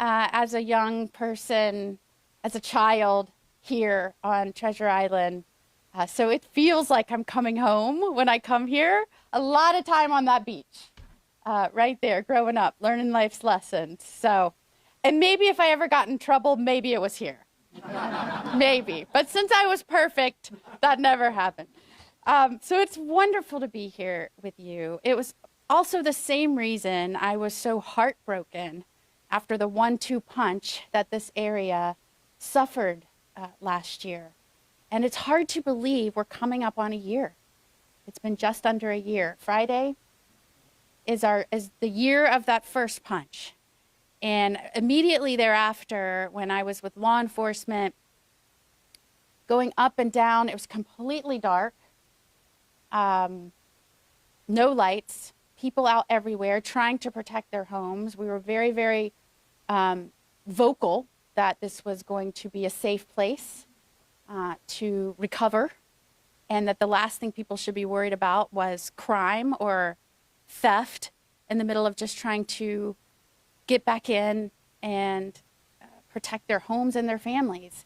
as a young person, as a child here on Treasure Island. So it feels like I'm coming home when I come here. A lot of time on that beach, right there, growing up, learning life's lessons. So, and maybe if I ever got in trouble, maybe it was here. Maybe. But since I was perfect, that never happened. So it's wonderful to be here with you. It was also the same reason I was so heartbroken after the 1-2 punch that this area suffered last year. And it's hard to believe we're coming up on a year. It's been just under a year. Friday is the year of that first punch. And immediately thereafter, when I was with law enforcement, going up and down, it was completely dark. No lights, people out everywhere trying to protect their homes. We were very, very vocal that this was going to be a safe place to recover, and that the last thing people should be worried about was crime or theft in the middle of just trying to get back in and protect their homes and their families.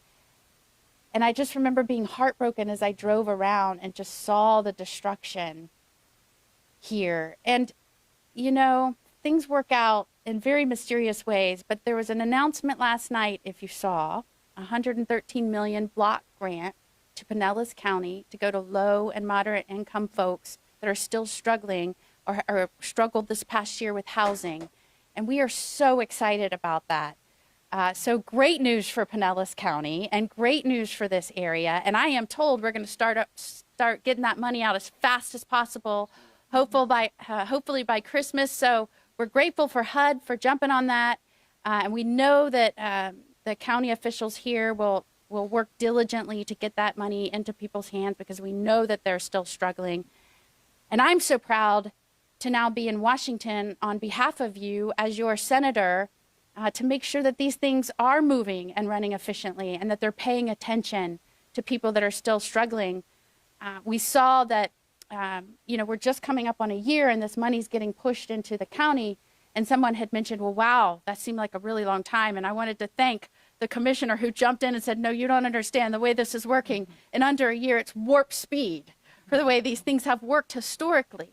And I just remember being heartbroken as I drove around and just saw the destruction here. And, you know, things work out in very mysterious ways, but there was an announcement last night, if you saw, a $113 million block grant to Pinellas County to go to low and moderate income folks that are still struggling or struggled this past year with housing. And we are so excited about that. So great news for Pinellas County and great news for this area. And I am told we're going to start getting that money out as fast as possible, hopefully by Christmas. So we're grateful for HUD for jumping on that. And we know that the county officials here will work diligently to get that money into people's hands, because we know that they're still struggling. And I'm so proud to now be in Washington on behalf of you as your senator, to make sure that these things are moving and running efficiently, and that they're paying attention to people that are still struggling. We saw that, we're just coming up on a year and this money's getting pushed into the county. And someone had mentioned, well, wow, that seemed like a really long time. And I wanted to thank the commissioner who jumped in and said, no, you don't understand the way this is working. In under a year, it's warp speed for the way these things have worked historically.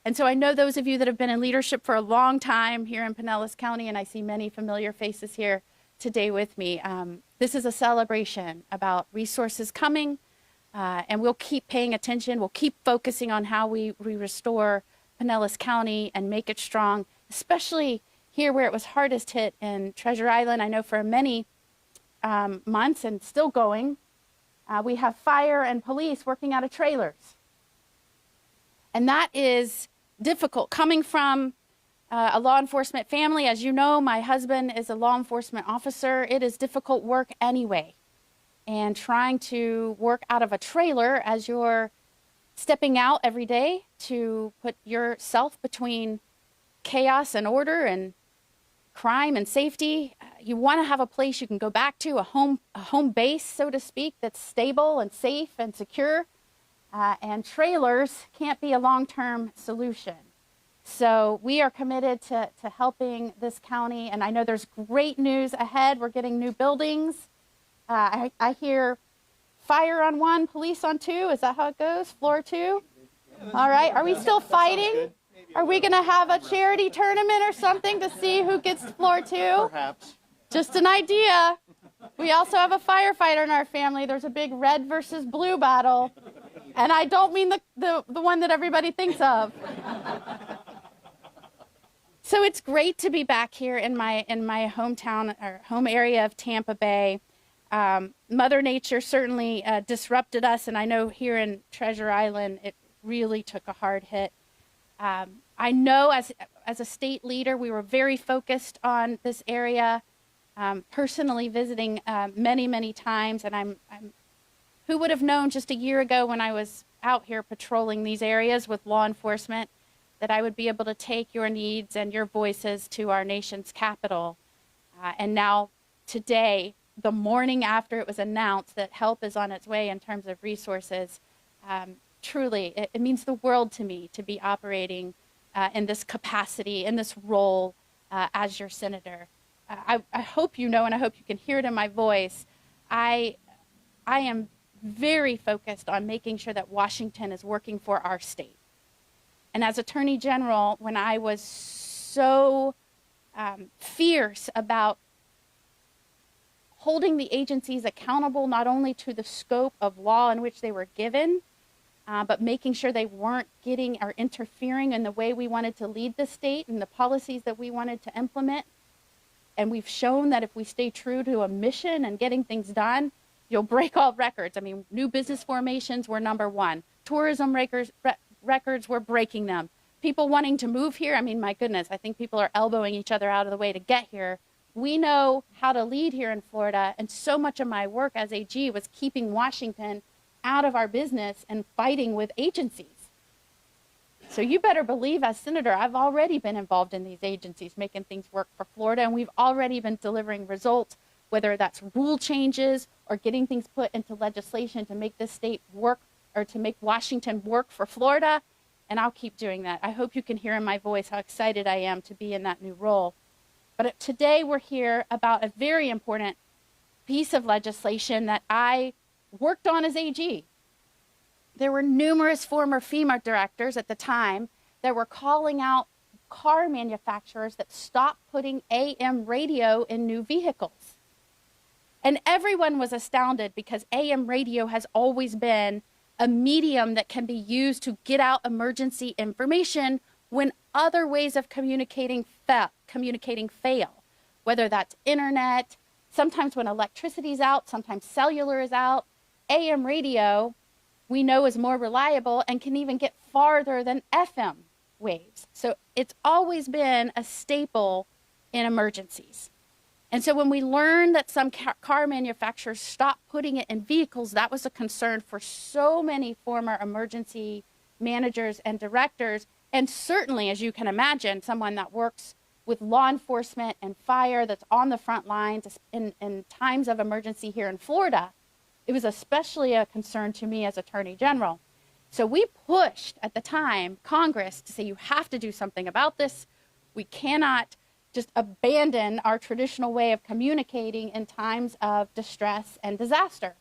And so I know those of you that have been in leadership for a long time here in Pinellas County, and I see many familiar faces here today with me. This is a celebration about resources coming, and we'll keep paying attention. We'll keep focusing on how we restore Pinellas County and make it strong, especially here where it was hardest hit in Treasure Island. I know for many months, and still going, we have fire and police working out of trailers. And that is difficult. Coming from a law enforcement family, as you know, my husband is a law enforcement officer. It is difficult work anyway. And trying to work out of a trailer as you're stepping out every day to put yourself between chaos and order and crime and safety. You want to have a place you can go back to, a home base, so to speak, that's stable and safe and secure. And trailers can't be a long-term solution. So we are committed to helping this county, and I know there's great news ahead. We're getting new buildings. I hear fire on 1, police on 2. Is that how it goes? Floor 2? All right. Are we still fighting? Are we going to have a charity tournament or something to see who gets floor 2? Perhaps. Just an idea. We also have a firefighter in our family. There's a big red versus blue battle. And I don't mean the one that everybody thinks of. So it's great to be back here in my hometown or home area of Tampa Bay. Mother Nature certainly disrupted us, and I know here in Treasure Island it really took a hard hit. I know as a state leader we were very focused on this area, personally visiting many times, and who would have known just a year ago when I was out here patrolling these areas with law enforcement that I would be able to take your needs and your voices to our nation's capital. And now today, the morning after it was announced that help is on its way in terms of resources, truly, it means the world to me to be operating in this capacity, in this role as your senator. I hope you know, and I hope you can hear it in my voice, I am very focused on making sure that Washington is working for our state. And as Attorney General, when I was so fierce about holding the agencies accountable not only to the scope of law in which they were given, but making sure they weren't getting or interfering in the way we wanted to lead the state and the policies that we wanted to implement. And we've shown that if we stay true to a mission and getting things done, you'll break all records. I mean, new business formations were #1. Tourism records, we're breaking them. People wanting to move here, I mean, my goodness, I think people are elbowing each other out of the way to get here. We know how to lead here in Florida, and so much of my work as AG was keeping Washington out of our business and fighting with agencies. So you better believe, as Senator, I've already been involved in these agencies, making things work for Florida, and we've already been delivering results, whether that's rule changes or getting things put into legislation to make this state work or to make Washington work for Florida, and I'll keep doing that. I hope you can hear in my voice how excited I am to be in that new role. But today we're here about a very important piece of legislation that I worked on as AG. There were numerous former FEMA directors at the time that were calling out car manufacturers that stopped putting AM radio in new vehicles. And everyone was astounded because AM radio has always been a medium that can be used to get out emergency information when other ways of communicating fail, whether that's internet, sometimes when electricity's out, sometimes cellular is out. AM radio, we know, is more reliable and can even get farther than FM waves. So it's always been a staple in emergencies. And so when we learned that some car manufacturers stopped putting it in vehicles, that was a concern for so many former emergency managers and directors. And certainly, as you can imagine, someone that works with law enforcement and fire, that's on the front lines in times of emergency here in Florida, it was especially a concern to me as Attorney General. So we pushed at the time Congress to say, you have to do something about this. We cannot just abandon our traditional way of communicating in times of distress and disaster.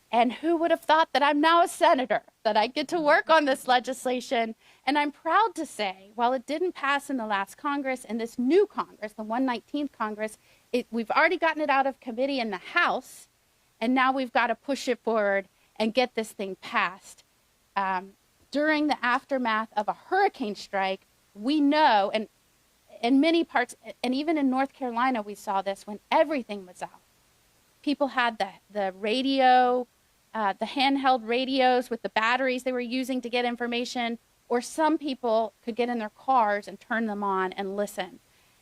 And who would have thought that I'm now a senator, that I get to work on this legislation? And I'm proud to say, while it didn't pass in the last Congress, in this new Congress, the 119th Congress, we've already gotten it out of committee in the House, and now we've got to push it forward and get this thing passed. During the aftermath of a hurricane strike, we know, and in many parts, and even in North Carolina, we saw this when everything was out. People had the radio, the handheld radios with the batteries they were using to get information, or some people could get in their cars and turn them on and listen.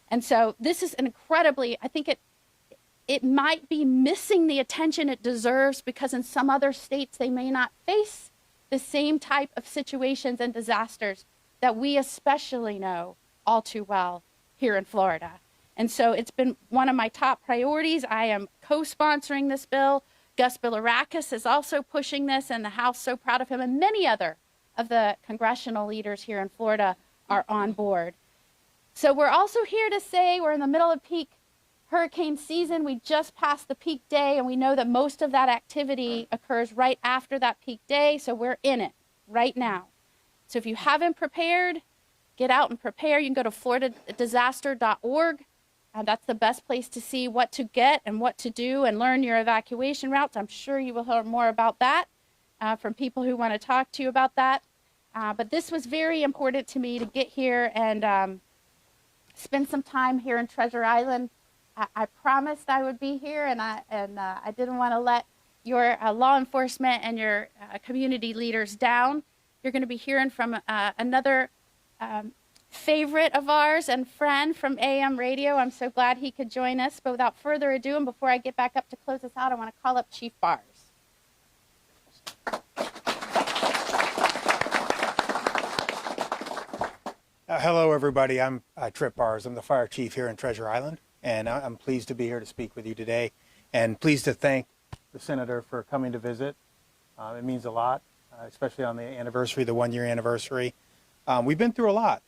And so this is an incredibly, I think it might be missing the attention it deserves because in some other states they may not face the same type of situations and disasters that we especially know all too well here in Florida. And so it's been one of my top priorities. I am co-sponsoring this bill. Gus Bilirakis is also pushing this, and the House, so proud of him, and many other of the congressional leaders here in Florida are on board. So we're also here to say we're in the middle of peak hurricane season. We just passed the peak day, and we know that most of that activity occurs right after that peak day, so we're in it right now. So if you haven't prepared, get out and prepare. You can go to floridadisaster.org. That's the best place to see what to get and what to do and learn your evacuation routes. I'm sure you will hear more about that from people who want to talk to you about that. But this was very important to me to get here and spend some time here in Treasure Island. I promised I would be here, and I didn't want to let your law enforcement and your community leaders down. You're going to be hearing from another favorite of ours and friend from AM radio. I'm so glad he could join us. But without further ado, and before I get back up to close us out, I want to call up Chief Bars. Hello, everybody. I'm Trip Bars. I'm the fire chief here in Treasure Island, and I'm pleased to be here to speak with you today, and pleased to thank the senator for coming to visit. It means a lot, especially on the anniversary, the one-year anniversary. We've been through a lot.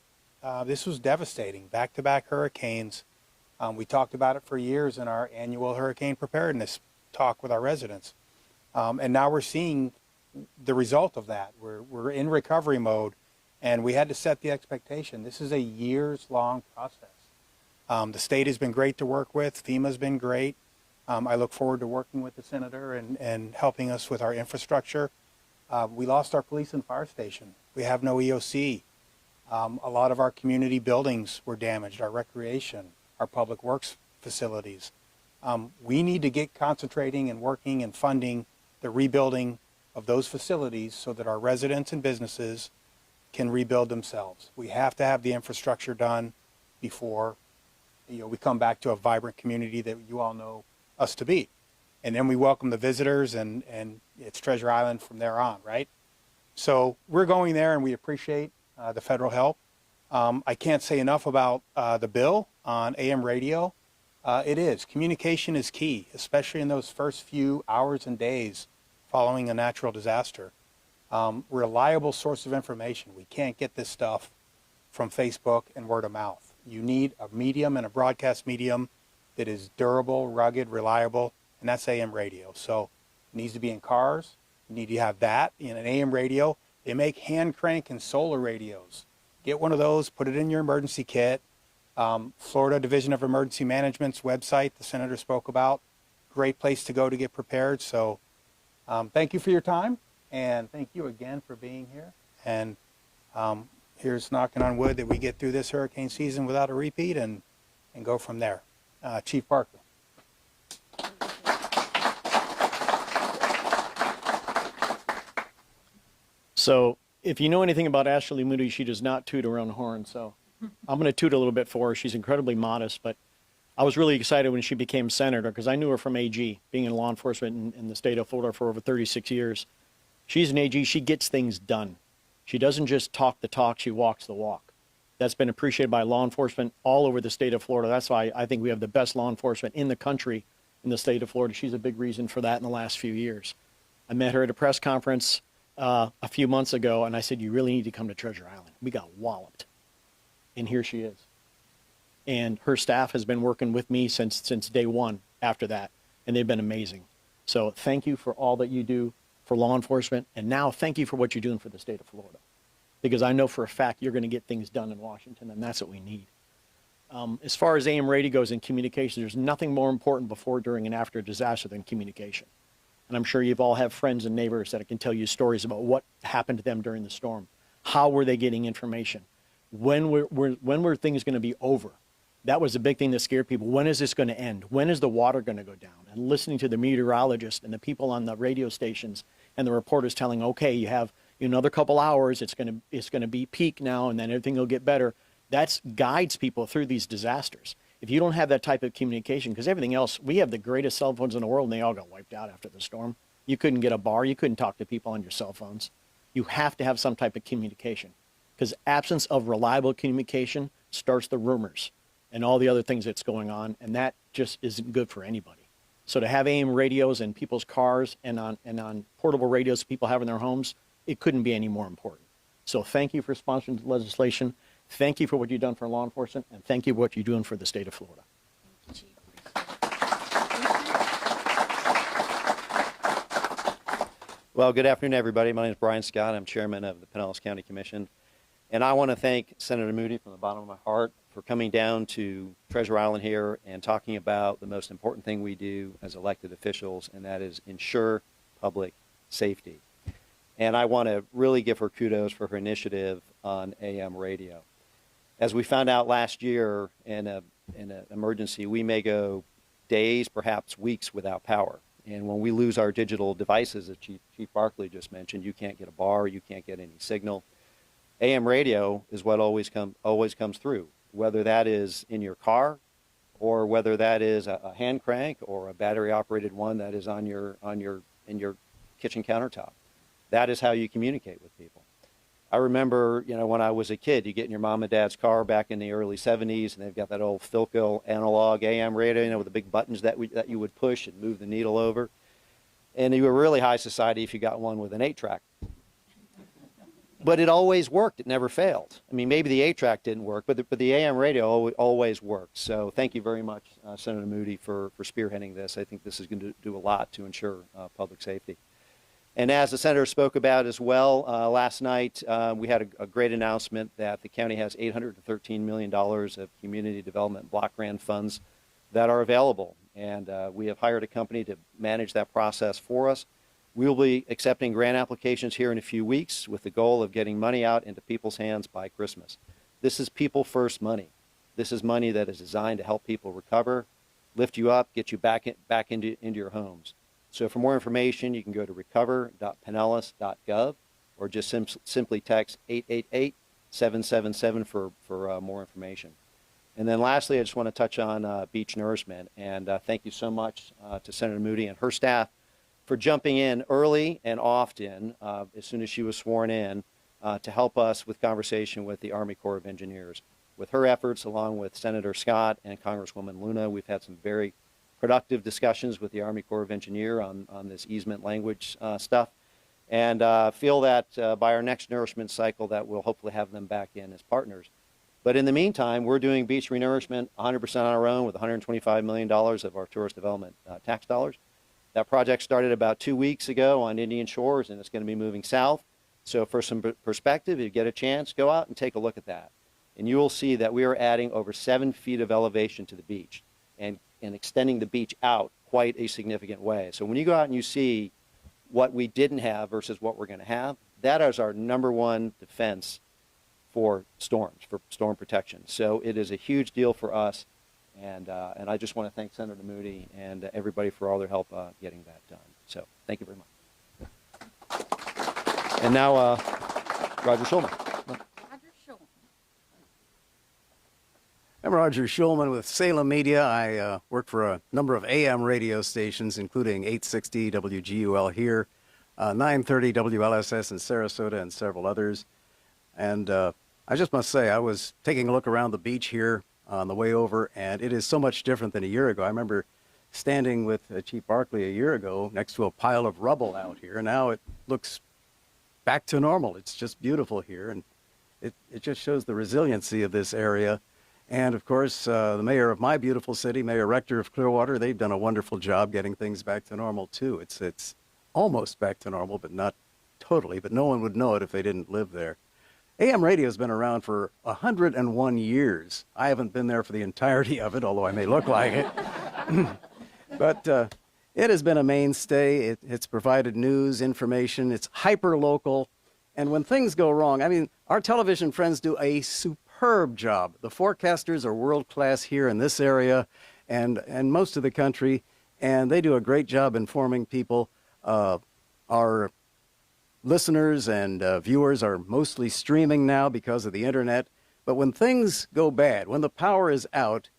This was devastating. Back-to-back hurricanes We talked about it for years in our annual hurricane preparedness talk with our residents. And now we're seeing the result of that. We're in recovery mode, and we had to set the expectation. This is a years-long process. The state has been great to work with. FEMA's been great. I look forward to working with the senator and helping us with our infrastructure. We lost our police and fire station. We have no EOC. A lot of our community buildings were damaged, our recreation, our public works facilities. We need to get concentrating and working and funding the rebuilding of those facilities so that our residents and businesses can rebuild themselves. We have to have the infrastructure done before we come back to a vibrant community that you all know us to be. And then we welcome the visitors, and it's Treasure Island from there on, right? So we're going there, and we appreciate the federal help. I can't say enough about the bill on AM radio. Communication is key, especially in those first few hours and days following a natural disaster. Reliable source of information. We can't get this stuff from Facebook and word of mouth. You need a medium and a broadcast medium that is durable, rugged, reliable, and that's AM radio. So it needs to be in cars. You need to have that in an AM radio. They make hand crank and solar radios. Get one of those, put it in your emergency kit. Florida Division of Emergency Management's website, the senator spoke about, great place to go to get prepared. So thank you for your time, and thank you again for being here. And here's knocking on wood that we get through this hurricane season without a repeat and go from there. Chief Parker. So if you know anything about Ashley Moody, she does not toot her own horn. So I'm going to toot a little bit for her. She's incredibly modest, but I was really excited when she became senator because I knew her from AG, being in law enforcement in the state of Florida for over 36 years. She's an AG. She gets things done. She doesn't just talk the talk. She walks the walk. That's been appreciated by law enforcement all over the state of Florida. That's why I think we have the best law enforcement in the country in the state of Florida. She's a big reason for that in the last few years. I met her at a press conference a few months ago, and I said, you really need to come to Treasure Island. We got walloped. And here she is. And her staff has been working with me since day one after that, and they've been amazing. So thank you for all that you do for law enforcement, and now thank you for what you're doing for the state of Florida. Because I know for a fact you're going to get things done in Washington, and that's what we need. As far as AM radio goes in communication, there's nothing more important before, during, and after a disaster than communication. And I'm sure you've all have friends and neighbors that can tell you stories about what happened to them during the storm. How were they getting information? When were things going to be over? That was a big thing that scared people. When is this going to end? When is the water going to go down? And listening to the meteorologists and the people on the radio stations and the reporters telling, okay, you have another couple hours, it's going to be peak now, and then everything will get better. That guides people through these disasters. If you don't have that type of communication, because everything else, we have the greatest cell phones in the world, and they all got wiped out after the storm. You couldn't get a bar. You couldn't talk to people on your cell phones. You have to have some type of communication, because absence of reliable communication starts the rumors and all the other things that's going on, and that just isn't good for anybody. So to have AM radios in people's cars and on portable radios people have in their homes, it couldn't be any more important. So thank you for sponsoring the legislation. Thank you for what you've done for law enforcement, and thank you for what you're doing for the state of Florida. Well, good afternoon, everybody. My name is Brian Scott. I'm chairman of the Pinellas County Commission. And I want to thank Senator Moody from the bottom of my heart for coming down to Treasure Island here and talking about the most important thing we do as elected officials, and that is ensure public safety. And I want to really give her kudos for her initiative on AM radio. As we found out last year in an emergency, we may go days, perhaps weeks without power. And when we lose our digital devices, as Chief Barkley just mentioned, you can't get a bar, you can't get any signal. AM radio is what always comes through, whether that is in your car or whether that is a hand crank or a battery-operated one that is in your kitchen countertop. That is how you communicate with people. I remember, when I was a kid, you get in your mom and dad's car back in the early 70s, and they've got that old Philco analog AM radio, with the big buttons that you would push and move the needle over. And you were really high society if you got one with an 8-track. but it always worked. It never failed. I mean, maybe the 8-track didn't work, but the AM radio always worked. So thank you very much, Senator Moody, for spearheading this. I think this is going to do a lot to ensure public safety. And as the senator spoke about as well, last night we had a great announcement that the county has $813 million of community development block grant funds that are available. And we have hired a company to manage that process for us. We will be accepting grant applications here in a few weeks with the goal of getting money out into people's hands by Christmas. This is people first money. This is money that is designed to help people recover, lift you up, get you back into your homes. So for more information, you can go to recover.pinellas.gov or just simply text 888-777 for more information. And then lastly, I just want to touch on beach nourishment. And thank you so much to Senator Moody and her staff for jumping in early and often as soon as she was sworn in to help us with conversation with the Army Corps of Engineers. With her efforts, along with Senator Scott and Congresswoman Luna, we've had some very productive discussions with the Army Corps of Engineers on this easement language stuff, and feel that by our next nourishment cycle that we'll hopefully have them back in as partners. But in the meantime, we're doing beach renourishment 100% on our own with $125 million of our tourist development tax dollars. That project started about 2 weeks ago on Indian Shores, and it's going to be moving south. So for some perspective, if you get a chance, go out and take a look at that. And you will see that we are adding over 7 feet of elevation to the beach and extending the beach out quite a significant way. So when you go out and you see what we didn't have versus what we're going to have, that is our #1 defense for storms, for storm protection. So it is a huge deal for us, and I just want to thank Senator Moody and everybody for all their help getting that done. So thank you very much. And now, Roger Schulman. I'm Roger Schulman with Salem Media. I work for a number of AM radio stations, including 860 WGUL here, 930 WLSS in Sarasota, and several others. And I just must say, I was taking a look around the beach here on the way over, and it is so much different than a year ago. I remember standing with Chief Barkley a year ago next to a pile of rubble out here, and now it looks back to normal. It's just beautiful here, and it just shows the resiliency of this area. And, of course, the mayor of my beautiful city, Mayor Rector of Clearwater, they've done a wonderful job getting things back to normal, too. It's almost back to normal, but not totally. But no one would know it if they didn't live there. AM radio has been around for 101 years. I haven't been there for the entirety of it, although I may look like it. But it has been a mainstay. It's provided news, information. It's hyper-local. And when things go wrong, I mean, our television friends do a superb job. The forecasters are world-class here in this area and most of the country, and they do a great job informing people. Our listeners and viewers are mostly streaming now because of the internet. But when things go bad, when the power is out,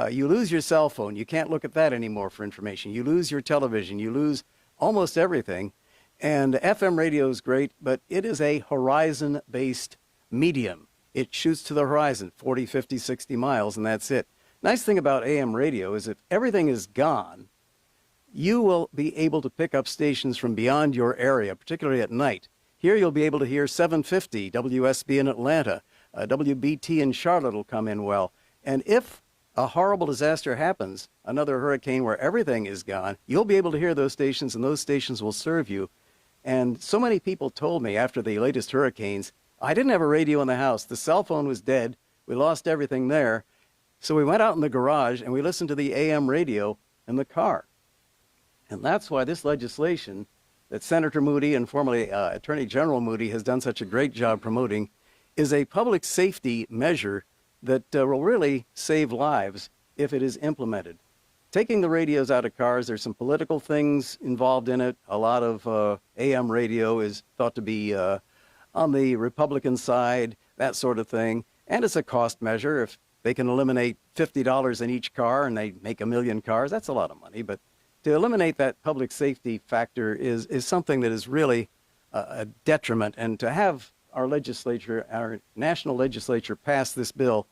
you lose your cell phone. You can't look at that anymore for information. You lose your television. You lose almost everything. And FM radio is great, but it is a horizon-based medium. It shoots to the horizon, 40, 50, 60 miles, and that's it. Nice thing about AM radio is if everything is gone, you will be able to pick up stations from beyond your area, particularly at night. Here you'll be able to hear 750 WSB in Atlanta. WBT in Charlotte will come in well. And if a horrible disaster happens, another hurricane where everything is gone, you'll be able to hear those stations, and those stations will serve you. And so many people told me after the latest hurricanes, I didn't have a radio in the house. The cell phone was dead. We lost everything there. So we went out in the garage and we listened to the AM radio in the car. And that's why this legislation that Senator Moody and formerly Attorney General Moody has done such a great job promoting is a public safety measure that will really save lives if it is implemented. Taking the radios out of cars, there's some political things involved in it. A lot of AM radio is thought to be on the Republican side, that sort of thing. And it's a cost measure. If they can eliminate $50 in each car and they make 1 million cars, that's a lot of money. But to eliminate that public safety factor is something that is really a detriment. And to have our legislature, our national legislature, pass this bill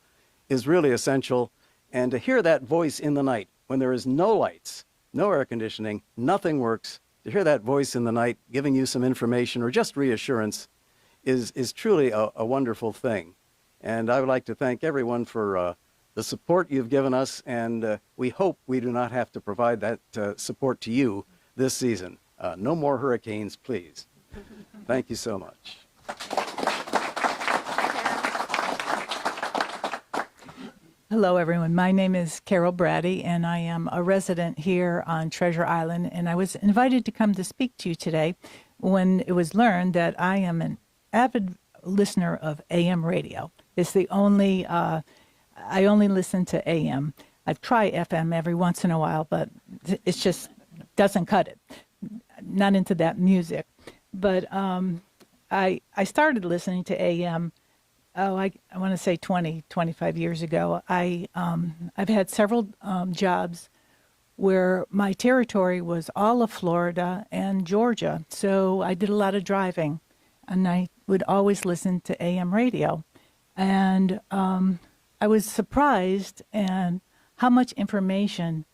is really essential. And to hear that voice in the night, when there is no lights, no air conditioning, nothing works, to hear that voice in the night giving you some information or just reassurance is truly a wonderful thing. And I would like to thank everyone for the support you've given us, and we hope we do not have to provide that support to you this season. No more hurricanes, please. Thank you so much. Hello, everyone. My name is Carol Brady, and I am a resident here on Treasure Island. And I was invited to come to speak to you today when it was learned that I am an avid listener of AM radio. It's the only, I only listen to AM. I've tried FM every once in a while, but it just doesn't cut it. Not into that music. But I started listening to AM, I want to say 20, 25 years ago. I've had several jobs where my territory was all of Florida and Georgia. So I did a lot of driving, and I would always listen to AM radio. And I was surprised and how much information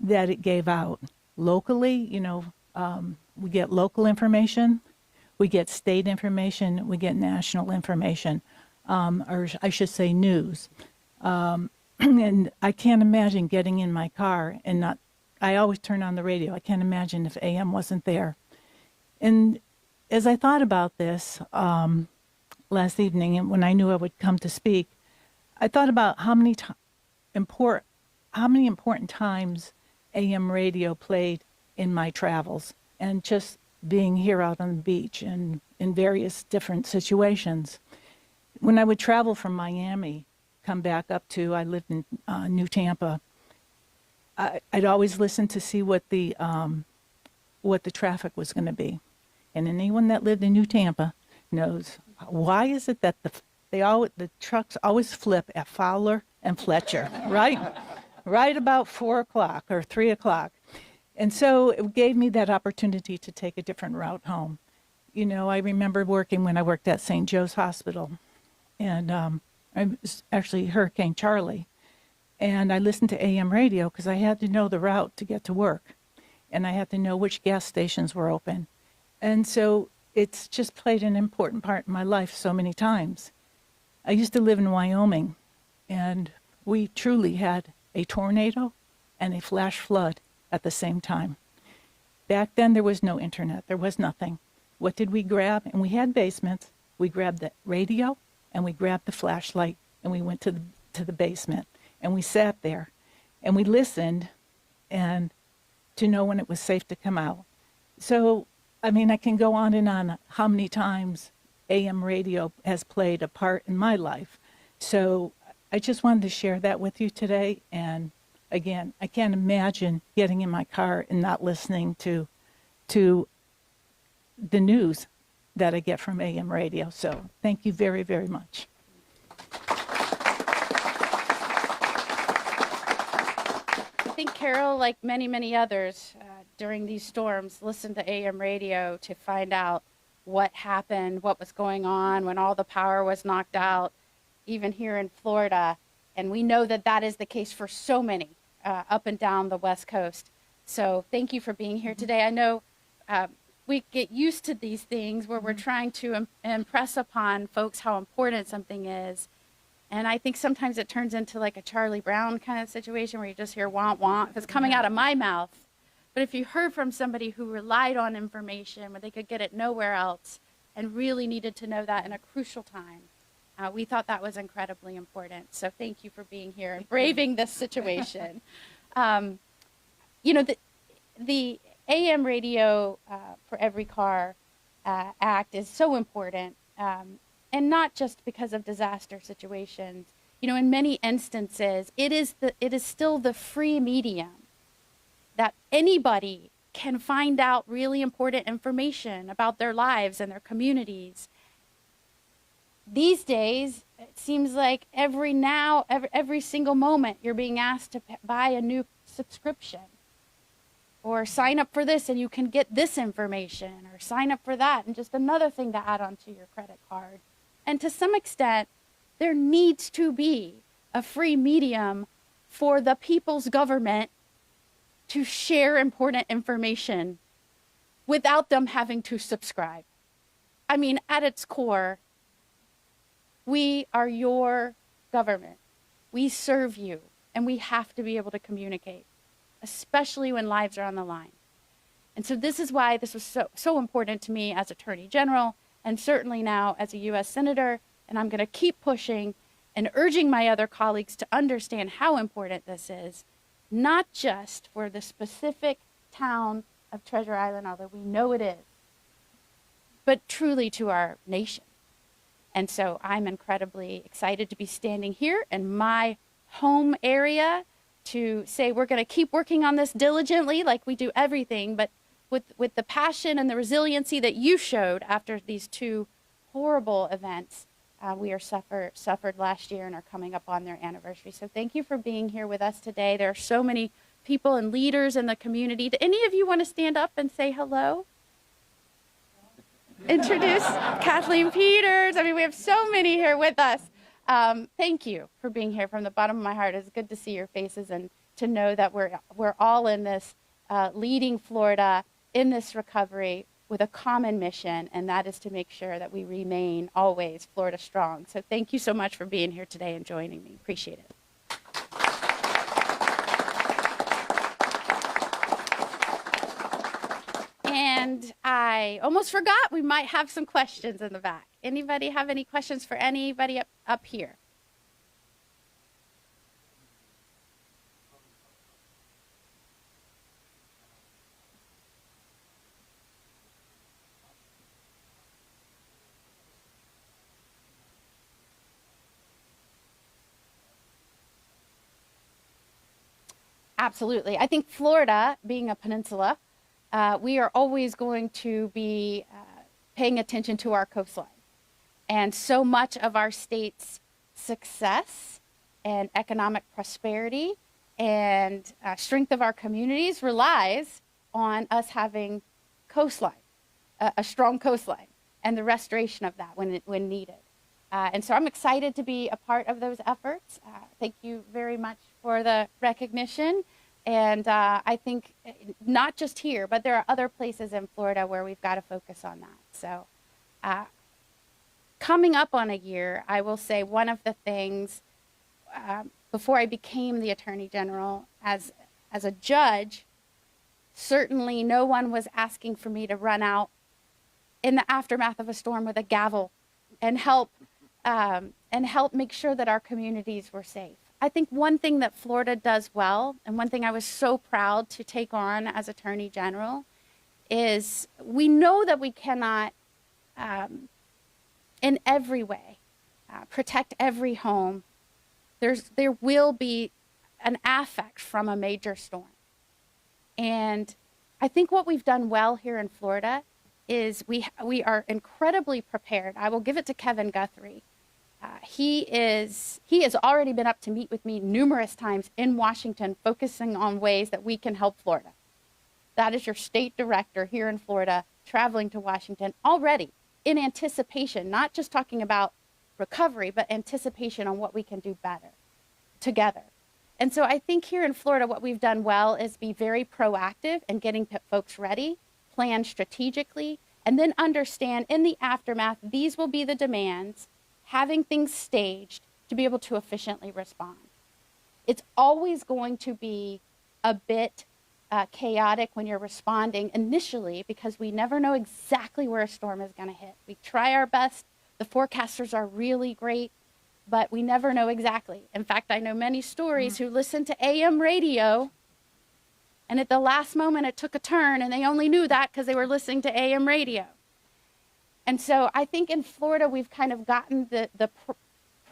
that it gave out locally. You know, we get local information, we get state information, we get national information, or I should say news. And I can't imagine getting in my car and not, I always turn on the radio. I can't imagine if AM wasn't there. And as I thought about this last evening, and when I knew I would come to speak, I thought about how many important times AM radio played in my travels, and just being here out on the beach and in various different situations. When I would travel from Miami, come back up to, I lived in New Tampa, I'd always listen to see what the traffic was going to be. And anyone that lived in New Tampa knows, why is it that the trucks always flip at Fowler and Fletcher, right? Right about 4 o'clock or 3 o'clock. And so it gave me that opportunity to take a different route home. You know, I remember working when I worked at St. Joe's Hospital, and I was actually Hurricane Charlie. And I listened to AM radio because I had to know the route to get to work, and I had to know which gas stations were open. And so it's just played an important part in my life so many times. I used to live in Wyoming, and we truly had a tornado and a flash flood at the same time. Back then, there was no internet. There was nothing. What did we grab? And we had basements. We grabbed the radio, and we grabbed the flashlight, and we went to the basement, and we sat there, and we listened, and to know when it was safe to come out. So, I mean, I can go on and on how many times AM radio has played a part in my life. So I just wanted to share that with you today. And again, I can't imagine getting in my car and not listening to the news that I get from AM radio. So thank you very, very much. I think Carol, like many, many others during these storms, listened to AM radio to find out what happened, what was going on when all the power was knocked out, even here in Florida. And we know that that is the case for so many up and down the West Coast. So thank you for being here today. I know we get used to these things where we're trying to impress upon folks how important something is. And I think sometimes it turns into like a Charlie Brown kind of situation where you just hear want, want, if it's coming out of my mouth. But if you heard from somebody who relied on information where they could get it nowhere else and really needed to know that in a crucial time, we thought that was incredibly important. So thank you for being here and braving this situation. You know, the AM radio for every car act is so important. And not just because of disaster situations. You know, in many instances, it is still the free medium that anybody can find out really important information about their lives and their communities. These days, it seems like every single moment, you're being asked to buy a new subscription, or sign up for this and you can get this information, or sign up for that and just another thing to add onto your credit card. And to some extent, there needs to be a free medium for the people's government to share important information without them having to subscribe. I mean, at its core, we are your government. We serve you, and we have to be able to communicate, especially when lives are on the line. And so this is why this was so important to me as Attorney General, and certainly now as a U.S. Senator. And I'm going to keep pushing and urging my other colleagues to understand how important this is, not just for the specific town of Treasure Island, although we know it is, but truly to our nation. And so I'm incredibly excited to be standing here in my home area to say we're going to keep working on this diligently like we do everything, but with the passion and the resiliency that you showed after these two horrible events we are suffered last year and are coming up on their anniversary. So thank you for being here with us today. There are so many people and leaders in the community. Do any of you want to stand up and say hello? Introduce Kathleen Peters. I mean, we have so many here with us. Thank you for being here from the bottom of my heart. It's good to see your faces and to know that we're all in this, leading Florida in this recovery with a common mission, and that is to make sure that we remain always Florida strong. So thank you so much for being here today and joining me. Appreciate it. And I almost forgot, we might have some questions in the back. Anybody have any questions for anybody up here? Absolutely. I think Florida, being a peninsula, we are always going to be paying attention to our coastline. And so much of our state's success and economic prosperity and strength of our communities relies on us having coastline, a strong coastline, and the restoration of that when needed. And so I'm excited to be a part of those efforts. Thank you very much for the recognition. And I think not just here, but there are other places in Florida where we've got to focus on that. So coming up on a year, I will say one of the things, before I became the Attorney General, as a judge, certainly no one was asking for me to run out in the aftermath of a storm with a gavel and help make sure that our communities were safe. I think one thing that Florida does well, and one thing I was so proud to take on as Attorney General, is we know that we cannot, in every way, protect every home. There will be an affect from a major storm. And I think what we've done well here in Florida is we are incredibly prepared. I will give it to Kevin Guthrie. He has already been up to meet with me numerous times in Washington, focusing on ways that we can help Florida. That is your state director here in Florida, traveling to Washington already in anticipation, not just talking about recovery, but anticipation on what we can do better together. And so I think here in Florida, what we've done well is be very proactive in getting folks ready, plan strategically, and then understand in the aftermath, these will be the demands, having things staged to be able to efficiently respond. It's always going to be a bit chaotic when you're responding initially because we never know exactly where a storm is going to hit. We try our best. The forecasters are really great, but we never know exactly. In fact, I know many stories who listened to AM radio, and at the last moment it took a turn, and they only knew that because they were listening to AM radio. And so I think in Florida, we've kind of gotten the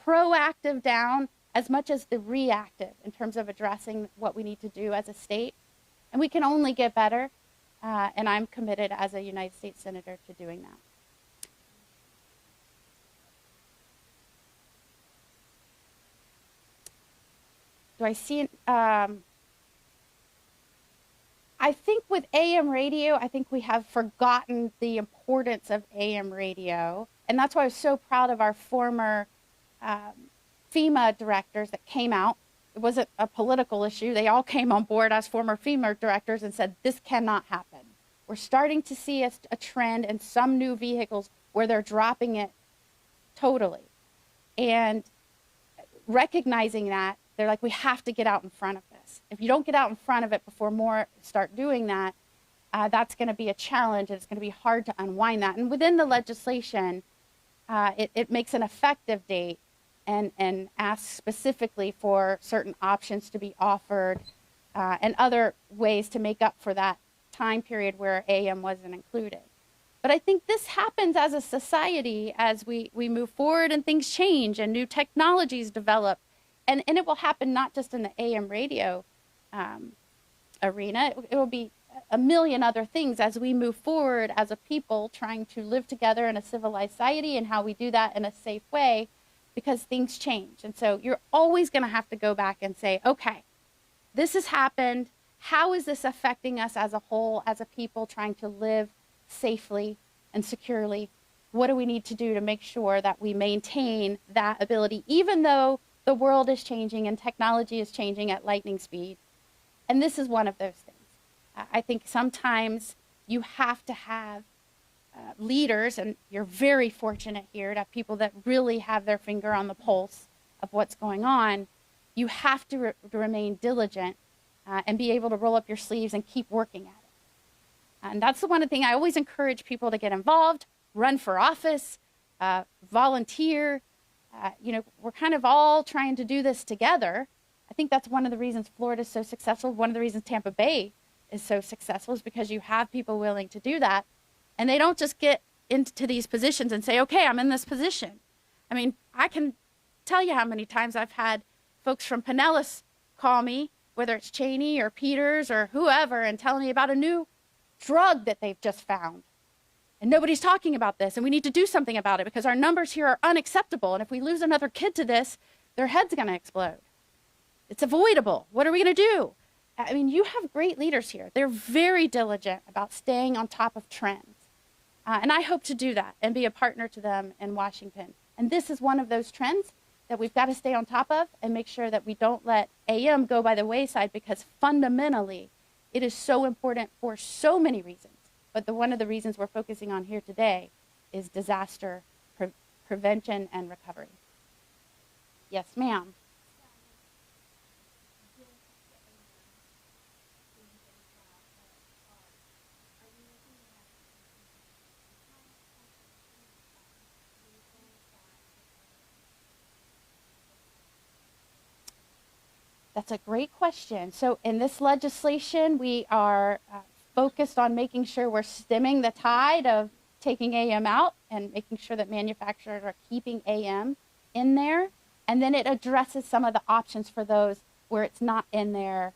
proactive down as much as the reactive in terms of addressing what we need to do as a state. And we can only get better. And I'm committed as a United States Senator to doing that. Do I see I think with AM radio, I think we have forgotten the importance of AM radio. And that's why I was so proud of our former FEMA directors that came out. It wasn't a political issue. They all came on board as former FEMA directors and said, this cannot happen. We're starting to see a trend in some new vehicles where they're dropping it totally. And recognizing that, they're like, we have to get out in front of this. If you don't get out in front of it before more start doing that, that's going to be a challenge, and it's going to be hard to unwind that. And within the legislation, it makes an effective date and asks specifically for certain options to be offered and other ways to make up for that time period where AM wasn't included. But I think this happens as a society as we move forward and things change and new technologies develop. And it will happen not just in the AM radio arena. It will be a million other things as we move forward as a people trying to live together in a civilized society, and how we do that in a safe way, because things change. And so you're always going to have to go back and say, okay, this has happened. How is this affecting us as a whole, as a people trying to live safely and securely? What do we need to do to make sure that we maintain that ability, even though the world is changing and technology is changing at lightning speed? And this is one of those things. I think sometimes you have to have leaders, and you're very fortunate here to have people that really have their finger on the pulse of what's going on. You have to remain diligent and be able to roll up your sleeves and keep working at it. And that's the one thing I always encourage people to get involved, run for office, volunteer. We're kind of all trying to do this together. I think that's one of the reasons Florida is so successful. One of the reasons Tampa Bay is so successful is because you have people willing to do that. And they don't just get into these positions and say, okay, I'm in this position. I mean, I can tell you how many times I've had folks from Pinellas call me, whether it's Cheney or Peters or whoever, and tell me about a new drug that they've just found. And nobody's talking about this, and we need to do something about it because our numbers here are unacceptable. And if we lose another kid to this, their head's going to explode. It's avoidable. What are we going to do? I mean, you have great leaders here. They're very diligent about staying on top of trends. And I hope to do that and be a partner to them in Washington. And this is one of those trends that we've got to stay on top of and make sure that we don't let AM go by the wayside, because fundamentally it is so important for so many reasons. But one of the reasons we're focusing on here today is disaster prevention and recovery. Yes, ma'am. That's a great question. So in this legislation, we are focused on making sure we're stemming the tide of taking AM out and making sure that manufacturers are keeping AM in there. And then it addresses some of the options for those where it's not in there,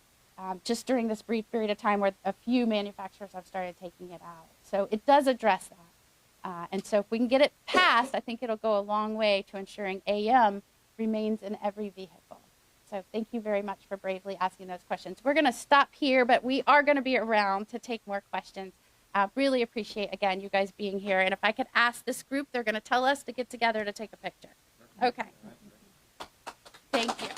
just during this brief period of time where a few manufacturers have started taking it out. So it does address that. And so if we can get it passed, I think it'll go a long way to ensuring AM remains in every vehicle. So thank you very much for bravely asking those questions. We're going to stop here, but we are going to be around to take more questions. Really appreciate, again, you guys being here. And if I could ask this group, they're going to tell us to get together to take a picture. Okay. Thank you.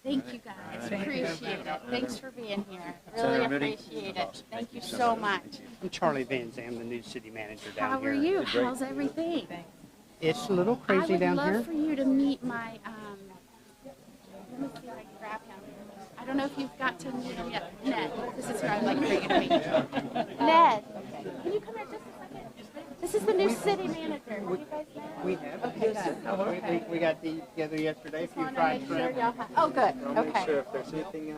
Thank you guys. Appreciate it. Thanks for being here. Really appreciate it. Thank you so much. I'm Charlie Van Zam, the new city manager down How here. are you? How's everything? It's a little crazy down I would here. love for you to meet my, let me see if I can grab him. I don't know if you've got to meet him yet. Ned. This is who I'd like for you to meet. Ned, can you come here just a second? This is the new city manager. Have you guys met? We have. Okay, good. We got these together yesterday. A few Wanna fried make sure shrimp. y'all have- Oh, good. I'll make Okay. sure if there's anything